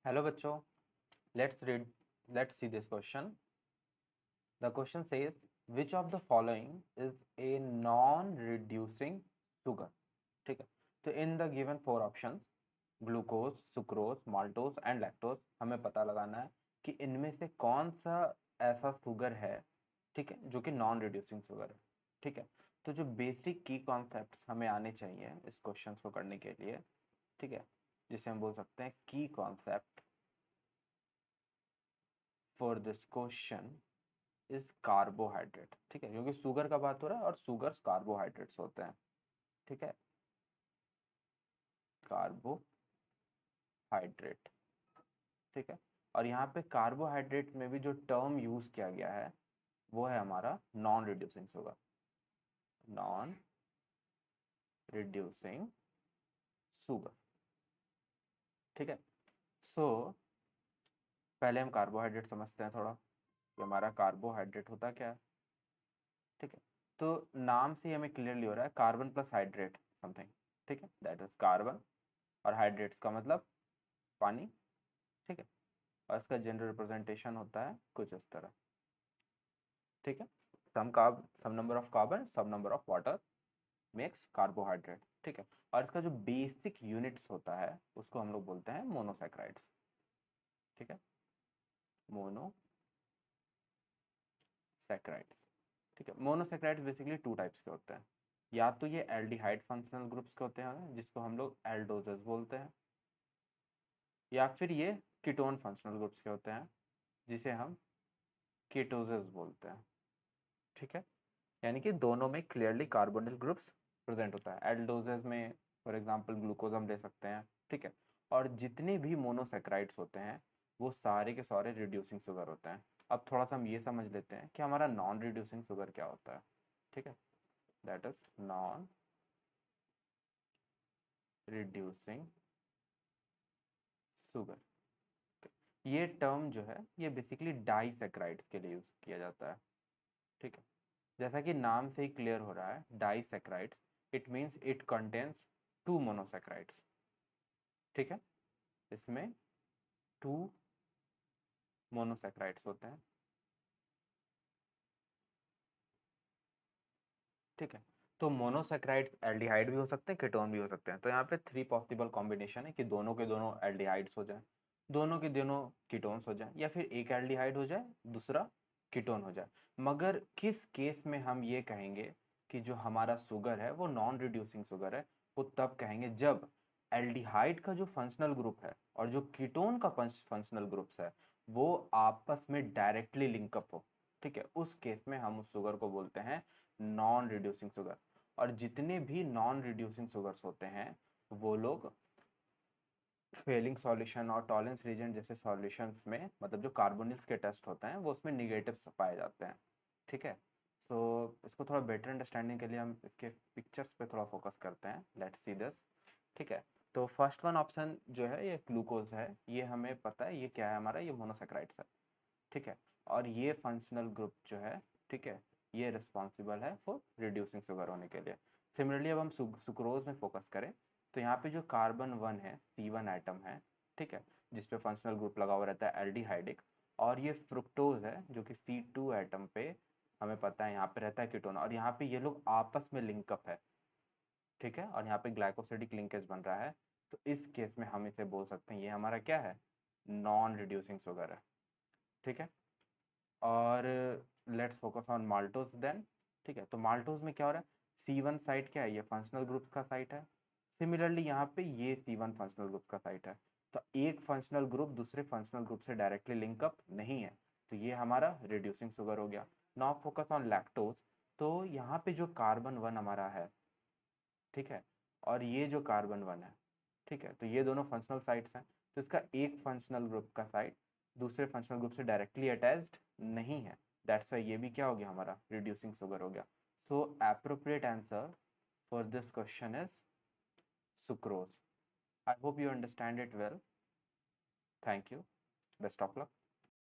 Hello बच्चों, let's read let's see this question. The question says which of the following is a non-reducing sugar. ठीक है, तो in the given four options glucose, sucrose, maltose and lactose हमें पता लगाना है कि इनमें से कौन सा ऐसा शुगर है, ठीक है, जो कि नॉन रिड्यूसिंग शुगर है। ठीक है, तो जो बेसिक की कॉन्सेप्ट्स हमें आने चाहिए इस क्वेश्चन को करने के लिए, ठीक है, जिसे हम बोल सकते हैं की concept for this question is carbohydrate. ठीक है, क्योंकि शुगर का बात हो रहा है और शुगर्स कार्बोहाइड्रेट्स होते हैं। ठीक है, कार्बोहाइड्रेट। ठीक है, और यहाँ पे कार्बोहाइड्रेट में भी जो टर्म यूज किया गया है वो है हमारा non reducing sugar, non reducing sugar. ठीक है, सो पहले हम कार्बोहाइड्रेट समझते हैं थोड़ा कि हमारा कार्बोहाइड्रेट होता क्या है। ठीक है, तो नाम से ही हमें क्लियरली हो रहा है कार्बन प्लस हाइड्रेट समथिंग। ठीक है, दैट इज कार्बन, और हाइड्रेट्स का मतलब पानी। ठीक है, और इसका जनरल रिप्रेजेंटेशन होता है कुछ इस तरह। ठीक है, some number of carbon some number of water makes carbohydrate. ठीक है, और इसका जो बेसिक यूनिट्स होता है उसको हम लोग बोलते हैं मोनोसैकेराइड्स। ठीक है, मोनोसैकेराइड्स। ठीक है, मोनोसैकेराइड्स बेसिकली टू टाइप्स के होते हैं। या तो ये एल्डिहाइड फंक्शनल ग्रुप्स के होते हैं जिसको हम लोग एल्डोजेस बोलते हैं, या फिर ये कीटोन फंक्शनल ग्रुप्स के होते हैं जिसे हम कीटोजेस बोलते हैं। ठीक है, यानी कि दोनों में क्लियरली कार्बोनिल ग्रुप्स प्रेजेंट होता है। एल्डोजेस में फॉर एग्जांपल ग्लूकोज हम ले सकते हैं। ठीक है, और जितने भी मोनोसैकेराइड्स होते हैं वो सारे के सारे रिड्यूसिंग शुगर होते हैं। अब थोड़ा सा हम ये समझ लेते हैं कि हमारा नॉन रिड्यूसिंग शुगर क्या होता है। ठीक है, that is non reducing sugar. ये टर्म जो है ये बेसिकली डाइसैकेराइड्स के लिए यूज किया जाता है। ठीक है, जैसा कि नाम से ही क्लियर हो रहा है disaccharides, it means it contains two monosaccharides. ठीक है, इसमें टू मोनोसैकेराइड्स होते हैं। ठीक है, तो मोनोसैकेराइड्स एल्डिहाइड भी हो सकते हैं, कीटोन भी हो सकते हैं। तो यहाँ पे थ्री पॉसिबल कॉम्बिनेशन है कि दोनों के दोनों एल्डिहाइड्स हो जाए, दोनों के दोनों कीटोन्स हो जाए, या फिर एक एल्डिहाइड हो जाए दूसरा कीटोन हो जाए। मगर किस केस में हम ये कहेंगे कि जो हमारा शुगर है वो नॉन रिड्यूसिंग शुगर है, वो तब कहेंगे जब एल्डिहाइड का जो फंक्शनल ग्रुप है और जो कीटोन का फंक्शनल ग्रुप्स है वो आपस में डायरेक्टली लिंकअप हो। ठीक है, उस केस में हम उस शुगर को बोलते हैं नॉन रिड्यूसिंग शुगर। और जितने भी नॉन रिड्यूसिंग शुगर्स होते हैं वो लोग फेलिंग सॉल्यूशन और टॉलेंस रीजन जैसे सॉल्यूशंस में, मतलब जो कार्बोनिल्स के टेस्ट होते हैं वो उसमें निगेटिव पाए जाते हैं। ठीक है, सो इसको थोड़ा बेटर अंडरस्टैंडिंग के लिए हम इसके पिक्चर्स पे थोड़ा फोकस करते हैं। Let's see this. ठीक है, तो फर्स्ट वन ऑप्शन जो है ये ग्लूकोज है, ये हमें पता है ये क्या है, हमारा ये मोनोसैकेराइड्स है। ठीक है, और ये फंक्शनल ग्रुप जो है, ठीक है, ये रिस्पॉन्सिबल है फॉर रिड्यूसिंग शुगर होने के लिए। सिमिलरली अब हम सुक्रोज में फोकस करें तो यहाँ पे जो कार्बन वन है, C1 एटम है, ठीक है, जिसपे फंक्शनल ग्रुप लगा हुआ रहता है एल्डिहाइडिक, और ये फ्रुक्टोज है जो कि C2 एटम पे हमें पता है यहाँ पे रहता है कीटोन, और यहाँ पे ये लोग आपस में लिंकअप है। ठीक है, और यहाँ पे ग्लाइकोसिडिक लिंकेज बन रहा है। तो इस केस में हम इसे बोल सकते हैं ये हमारा क्या है, नॉन रिड्यूसिंग शुगर है। ठीक है, और let's focus on maltose then. ठीक है, तो माल्टोज में क्या हो रहा है, C1 साइट क्या है, ये फंक्शनल ग्रुप्स का साइट है। सिमिलरली यहाँ पे ये C1 फंक्शनल ग्रुप का साइट है। तो एक फंक्शनल ग्रुप दूसरे फंक्शनल ग्रुप से डायरेक्टली लिंकअप नहीं है, तो ये हमारा रिड्यूसिंग शुगर हो गया। Now focus on lactose. तो यहाँ पे जो कार्बन वन हमारा है, ठीक है, और ये जो कार्बन वन है, ठीक है, तो ये दोनों फंक्शनल साइट्स हैं। तो इसका एक फंक्शनल ग्रुप का साइट दूसरे फंक्शनल ग्रुप से डायरेक्टली अटैच्ड नहीं है, दैट्स वाई ये भी क्या हो गया, हमारा रिड्यूसिंग शुगर हो गया। So appropriate answer for this question is sucrose. I hope you understand it well. Thank you, best of luck.